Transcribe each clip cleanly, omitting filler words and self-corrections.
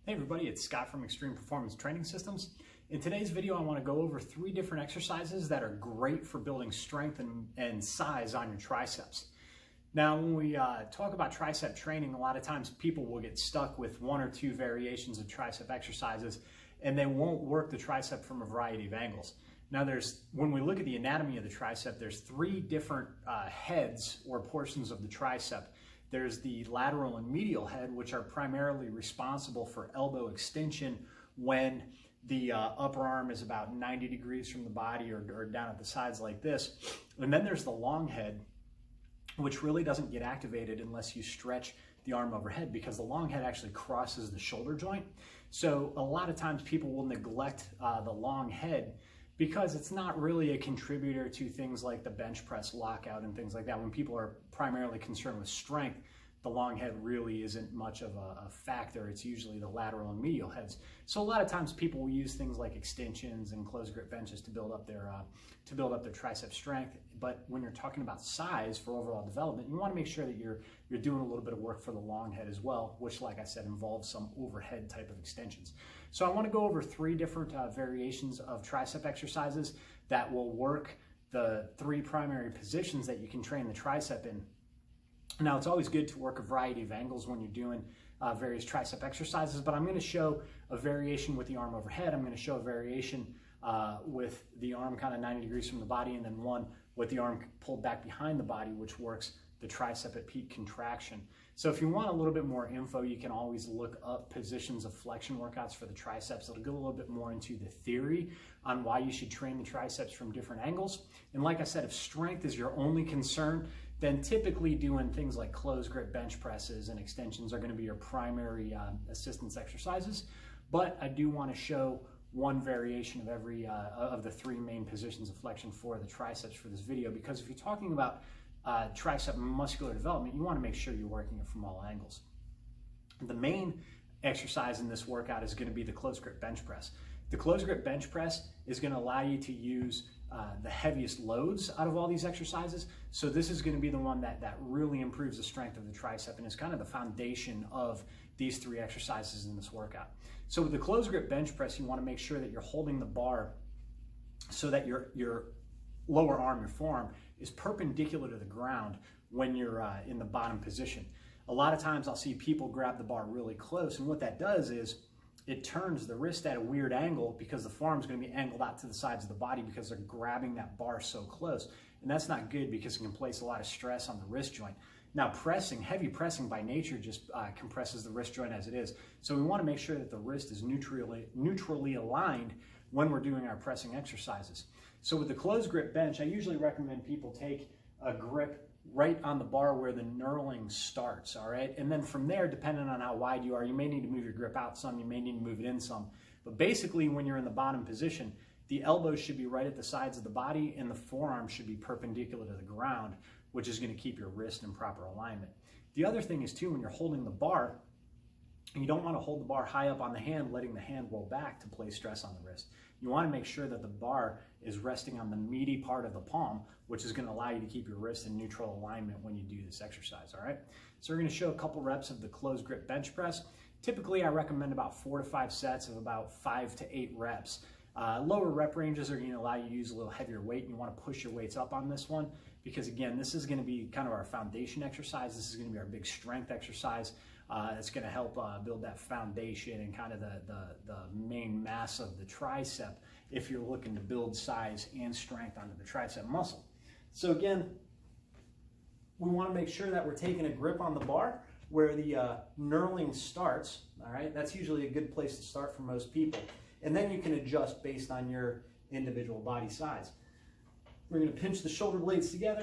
Hey everybody, it's Scott from Extreme Performance Training Systems. In today's video, I want to go over 3 different exercises that are great for building strength and size on your triceps. Now, when we talk about tricep training, a lot of times people will get stuck with 1 or 2 variations of tricep exercises, and they won't work the tricep from a variety of angles. Now, when we look at the anatomy of the tricep, there's 3 different heads or portions of the tricep. There's the lateral and medial head, which are primarily responsible for elbow extension when the upper arm is about 90 degrees from the body or down at the sides like this. And then there's the long head, which really doesn't get activated unless you stretch the arm overhead, because the long head actually crosses the shoulder joint. So a lot of times people will neglect the long head because it's not really a contributor to things like the bench press lockout and things like that. When people are primarily concerned with strength, the long head really isn't much of a factor. It's usually the lateral and medial heads. So a lot of times people will use things like extensions and closed grip benches to build up their tricep strength. But when you're talking about size for overall development, you want to make sure that you're doing a little bit of work for the long head as well, which, like I said, involves some overhead type of extensions. So I want to go over 3 different variations of tricep exercises that will work the 3 primary positions that you can train the tricep in. Now, it's always good to work a variety of angles when you're doing various tricep exercises, but I'm going to show a variation with the arm overhead. I'm going to show a variation with the arm kind of 90 degrees from the body, and then one with the arm pulled back behind the body, which works the tricep at peak contraction. So if you want a little bit more info, you can always look up positions of flexion workouts for the triceps. It'll go a little bit more into the theory on why you should train the triceps from different angles. And like I said, if strength is your only concern, then typically doing things like closed grip bench presses and extensions are going to be your primary assistance exercises. But I do want to show one variation of every of the 3 main positions of flexion for the triceps for this video, because if you're talking about tricep muscular development, you want to make sure you're working it from all angles. The main exercise in this workout is going to be the closed grip bench press. The closed grip bench press is going to allow you to use the heaviest loads out of all these exercises. So this is going to be the one that really improves the strength of the tricep and is kind of the foundation of these 3 exercises in this workout. So with the closed grip bench press, you want to make sure that you're holding the bar so that your lower arm, your forearm, is perpendicular to the ground when you're in the bottom position. A lot of times I'll see people grab the bar really close, and what that does is it turns the wrist at a weird angle, because the forearm is going to be angled out to the sides of the body because they're grabbing that bar so close. And that's not good, because it can place a lot of stress on the wrist joint. Now, heavy pressing by nature just compresses the wrist joint as it is. So we want to make sure that the wrist is neutrally aligned when we're doing our pressing exercises. So with the closed grip bench, I usually recommend people take a grip right on the bar where the knurling starts, all right? And then from there, depending on how wide you are, you may need to move your grip out some, you may need to move it in some. But basically, when you're in the bottom position, the elbows should be right at the sides of the body and the forearm should be perpendicular to the ground, which is going to keep your wrist in proper alignment. The other thing is too, when you're holding the bar, you don't want to hold the bar high up on the hand, letting the hand roll back to place stress on the wrist. You want to make sure that the bar is resting on the meaty part of the palm, which is going to allow you to keep your wrist in neutral alignment when you do this exercise, all right? So we're going to show a couple reps of the closed grip bench press. Typically, I recommend about 4 to 5 sets of about 5 to 8 reps. Lower rep ranges are going to allow you to use a little heavier weight, and you want to push your weights up on this one, because again, this is going to be kind of our foundation exercise. This is going to be our big strength exercise. It's going to help build that foundation and kind of the main mass of the tricep if you're looking to build size and strength onto the tricep muscle. So again, we want to make sure that we're taking a grip on the bar where the knurling starts, all right? That's usually a good place to start for most people. And then you can adjust based on your individual body size. We're going to pinch the shoulder blades together.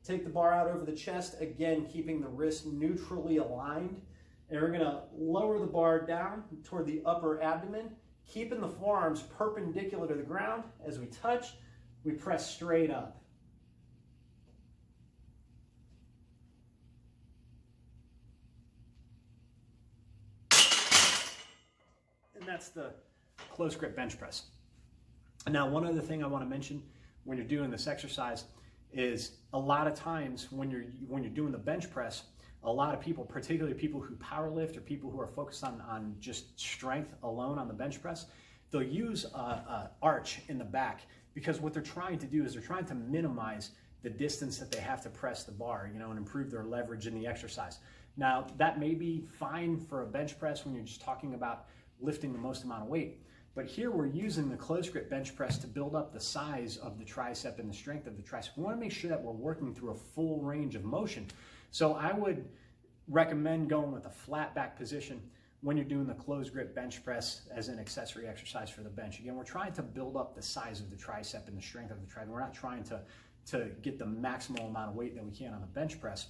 Take the bar out over the chest, again, keeping the wrist neutrally aligned. And we're going to lower the bar down toward the upper abdomen, keeping the forearms perpendicular to the ground. As we touch, we press straight up. And that's the closed grip bench press. Now, one other thing I want to mention when you're doing this exercise is a lot of times when you're doing the bench press, A lot of people, particularly people who power lift or people who are focused on just strength alone on the bench press, they'll use a arch in the back, because what they're trying to do is they're trying to minimize the distance that they have to press the bar, you know, and improve their leverage in the exercise. Now, that may be fine for a bench press when you're just talking about lifting the most amount of weight. But here we're using the closed grip bench press to build up the size of the tricep and the strength of the tricep. We want to make sure that we're working through a full range of motion. So I would recommend going with a flat back position when you're doing the closed grip bench press as an accessory exercise for the bench. Again, we're trying to build up the size of the tricep and the strength of the tricep. We're not trying to get the maximal amount of weight that we can on the bench press.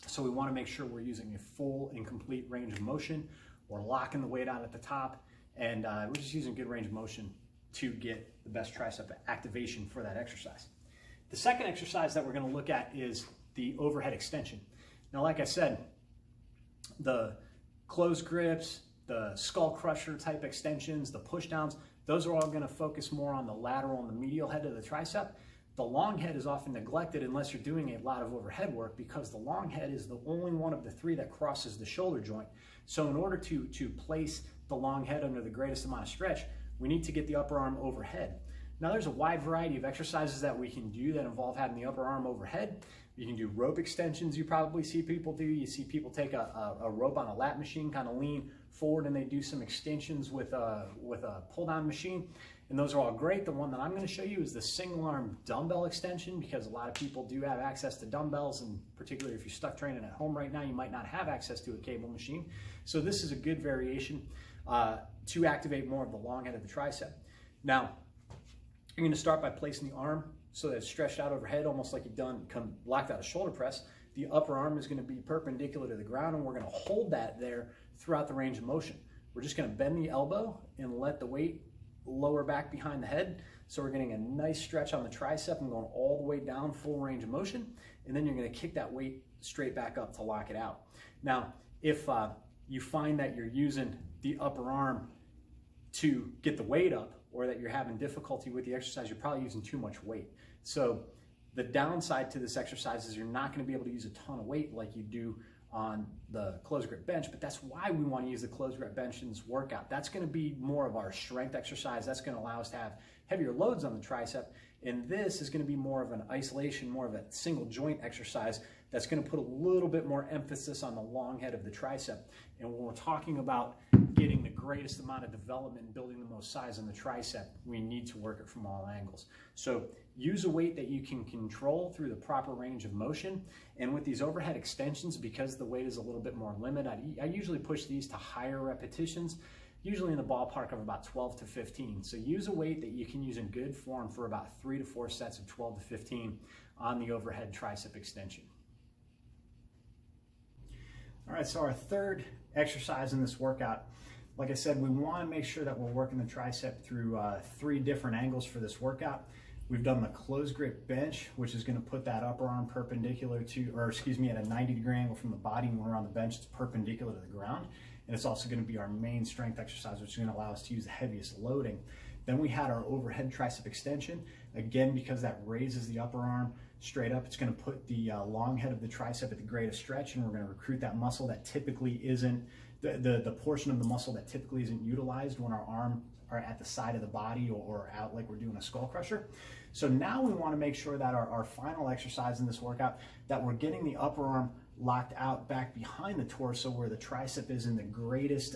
So we want to make sure we're using a full and complete range of motion. We're locking the weight out at the top, and we're just using good range of motion to get the best tricep activation for that exercise. The second exercise that we're going to look at is the overhead extension. Now, like I said, the closed grips, the skull crusher type extensions, the push downs, those are all going to focus more on the lateral and the medial head of the tricep. The long head is often neglected unless you're doing a lot of overhead work, because the long head is the only one of the three that crosses the shoulder joint. So in order to place the long head under the greatest amount of stretch, we need to get the upper arm overhead. Now, there's a wide variety of exercises that we can do that involve having the upper arm overhead. You can do rope extensions. You probably see people do. You see people take a rope on a lat machine, kind of lean forward, and they do some extensions with a pull down machine. And those are all great. The one that I'm going to show you is the single arm dumbbell extension, because a lot of people do have access to dumbbells, and particularly if you're stuck training at home right now, you might not have access to a cable machine. So this is a good variation to activate more of the long head of the tricep. Now, you're going to start by placing the arm so that it's stretched out overhead, almost like you've blocked out a shoulder press. The upper arm is going to be perpendicular to the ground, and we're going to hold that there throughout the range of motion. We're just going to bend the elbow and let the weight lower back behind the head. So we're getting a nice stretch on the tricep and going all the way down, full range of motion. And then you're going to kick that weight straight back up to lock it out. Now, if you find that you're using the upper arm to get the weight up, or that you're having difficulty with the exercise, you're probably using too much weight. So the downside to this exercise is you're not going to be able to use a ton of weight like you do on the closed grip bench, but that's why we want to use the closed grip bench in this workout. That's going to be more of our strength exercise. That's going to allow us to have heavier loads on the tricep, and this is going to be more of an isolation, more of a single joint exercise that's going to put a little bit more emphasis on the long head of the tricep. And when we're talking about getting the greatest amount of development and building the most size on the tricep, we need to work it from all angles. So use a weight that you can control through the proper range of motion. And with these overhead extensions, because the weight is a little bit more limited, I usually push these to higher repetitions, usually in the ballpark of about 12 to 15. So use a weight that you can use in good form for about 3 to 4 sets of 12 to 15 on the overhead tricep extension. All right, so our third exercise in this workout, like I said, we want to make sure that we're working the tricep through 3 different angles for this workout. We've done the closed grip bench, which is going to put that upper arm perpendicular to, or excuse me, at a 90-degree angle from the body. When we're on the bench, it's perpendicular to the ground. And it's also going to be our main strength exercise, which is going to allow us to use the heaviest loading. Then we had our overhead tricep extension. Again, because that raises the upper arm straight up, it's going to put the long head of the tricep at the greatest stretch, and we're going to recruit that muscle that typically isn't, the portion of the muscle that typically isn't utilized when our arm are at the side of the body or out like we're doing a skull crusher. So now we want to make sure that our final exercise in this workout, that we're getting the upper arm locked out back behind the torso where the tricep is in the greatest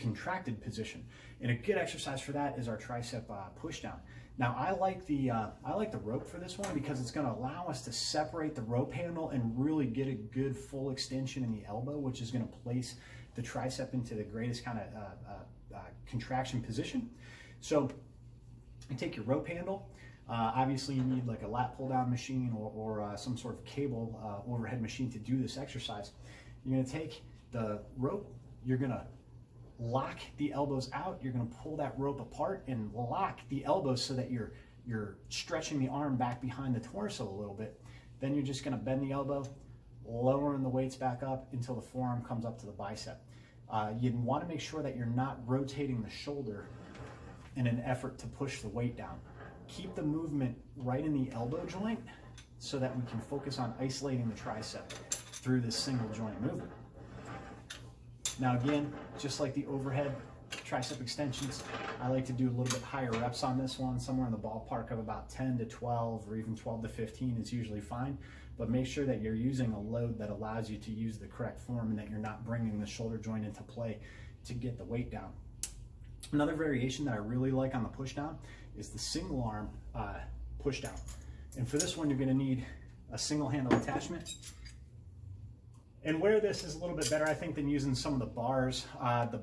contracted position. And a good exercise for that is our tricep push down. Now I like the rope for this one because it's going to allow us to separate the rope handle and really get a good full extension in the elbow, which is going to place the tricep into the greatest kind of contraction position. So you take your rope handle. Obviously you need like a lat pull down machine or some sort of cable overhead machine to do this exercise. You're going to take the rope, you're going to lock the elbows out, you're going to pull that rope apart and lock the elbows so that you're stretching the arm back behind the torso a little bit. Then you're just going to bend the elbow, lowering the weights back up until the forearm comes up to the bicep. You want to make sure that you're not rotating the shoulder in an effort to push the weight down. Keep the movement right in the elbow joint so that we can focus on isolating the tricep. through this single joint movement. Now again, just like the overhead tricep extensions, I like to do a little bit higher reps on this one, somewhere in the ballpark of about 10 to 12 or even 12 to 15 is usually fine. But make sure that you're using a load that allows you to use the correct form and that you're not bringing the shoulder joint into play to get the weight down. Another variation that I really like on the push down is the single arm push down. And for this one, you're gonna need a single handle attachment. And where this is a little bit better, I think, than using some of the bars. The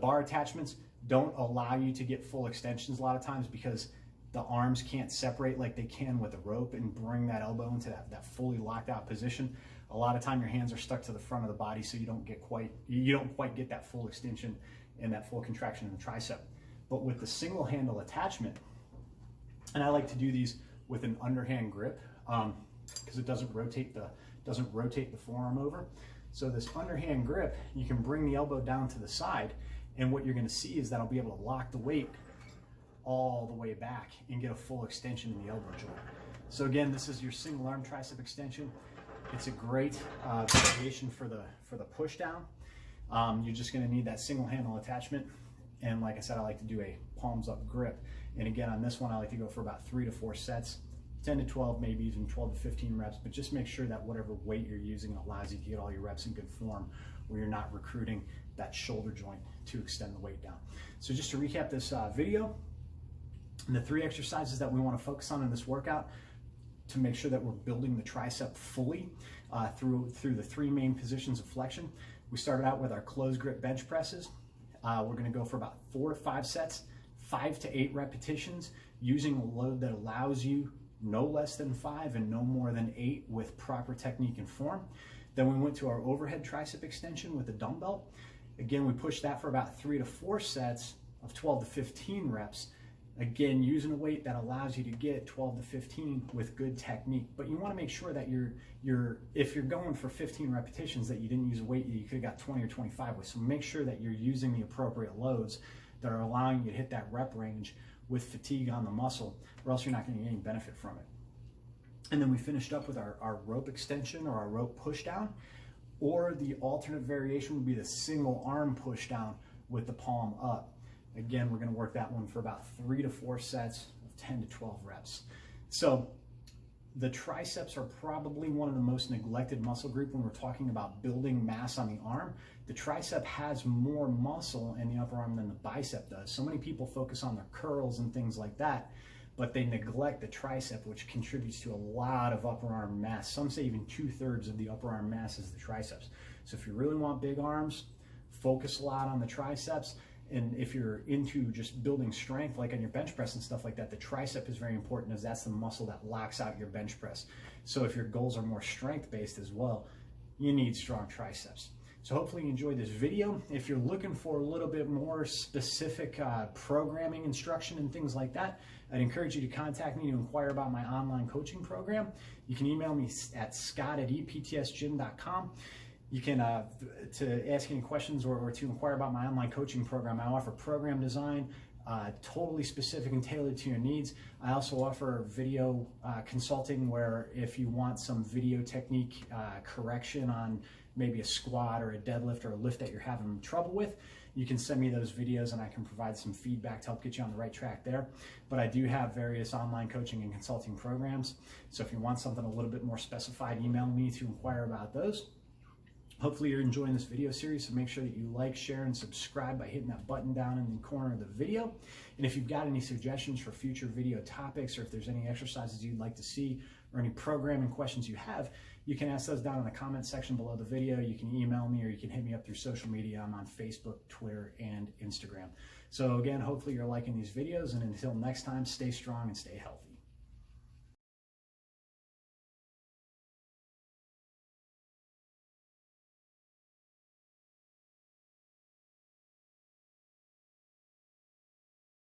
bar attachments don't allow you to get full extensions a lot of times because the arms can't separate like they can with a rope and bring that elbow into that fully locked out position. A lot of time your hands are stuck to the front of the body, so you don't quite get that full extension and that full contraction in the tricep. But with the single handle attachment, and I like to do these with an underhand grip because it doesn't rotate the forearm over. So this underhand grip, you can bring the elbow down to the side, and what you're going to see is that I'll be able to lock the weight all the way back and get a full extension in the elbow joint. So again, this is your single arm tricep extension. It's a great variation for the push down. You're just going to need that single handle attachment, and like I said, I like to do a palms up grip. And again, on this one, I like to go for about 3 to 4 sets, 10 to 12, maybe even 12 to 15 reps, but just make sure that whatever weight you're using allows you to get all your reps in good form where you're not recruiting that shoulder joint to extend the weight down. So just to recap this video, and the 3 exercises that we want to focus on in this workout to make sure that we're building the tricep fully through the 3 main positions of flexion. We started out with our closed grip bench presses. We're going to go for about 4 to 5 sets, 5 to 8 repetitions using a load that allows you no less than 5 and no more than 8 with proper technique and form. Then we went to our overhead tricep extension with the dumbbell. Again, we pushed that for about 3 to 4 sets of 12 to 15 reps. Again, using a weight that allows you to get 12 to 15 with good technique. But you want to make sure that if you're going for 15 repetitions, that you didn't use a weight you could have got 20 or 25 with. So make sure that you're using the appropriate loads that are allowing you to hit that rep range with fatigue on the muscle, or else you're not going to get any benefit from it. And then we finished up with our rope extension or our rope push down, or the alternate variation would be the single arm push down with the palm up. Again, we're going to work that one for about 3 to 4 sets of 10 to 12 reps. So the triceps are probably one of the most neglected muscle group when we're talking about building mass on the arm. The tricep has more muscle in the upper arm than the bicep does. So many people focus on their curls and things like that, but they neglect the tricep, which contributes to a lot of upper arm mass. Some say even 2/3 of the upper arm mass is the triceps. So if you really want big arms, focus a lot on the triceps. And if you're into just building strength, like on your bench press and stuff like that, the tricep is very important, as that's the muscle that locks out your bench press. So if your goals are more strength-based as well, you need strong triceps. So hopefully you enjoyed this video. If you're looking for a little bit more specific programming instruction and things like that, I'd encourage you to contact me to inquire about my online coaching program. You can email me at scott@eptsgym.com. You can, to ask any questions or to inquire about my online coaching program, I offer program design, totally specific and tailored to your needs. I also offer video consulting, where if you want some video technique correction on maybe a squat or a deadlift or a lift that you're having trouble with, you can send me those videos and I can provide some feedback to help get you on the right track there. But I do have various online coaching and consulting programs. So if you want something a little bit more specified, email me to inquire about those. Hopefully you're enjoying this video series, so make sure that you like, share, and subscribe by hitting that button down in the corner of the video. And if you've got any suggestions for future video topics, or if there's any exercises you'd like to see, or any programming questions you have, you can ask those down in the comment section below the video. You can email me, or you can hit me up through social media. I'm on Facebook, Twitter, and Instagram. So again, hopefully you're liking these videos, and until next time, stay strong and stay healthy.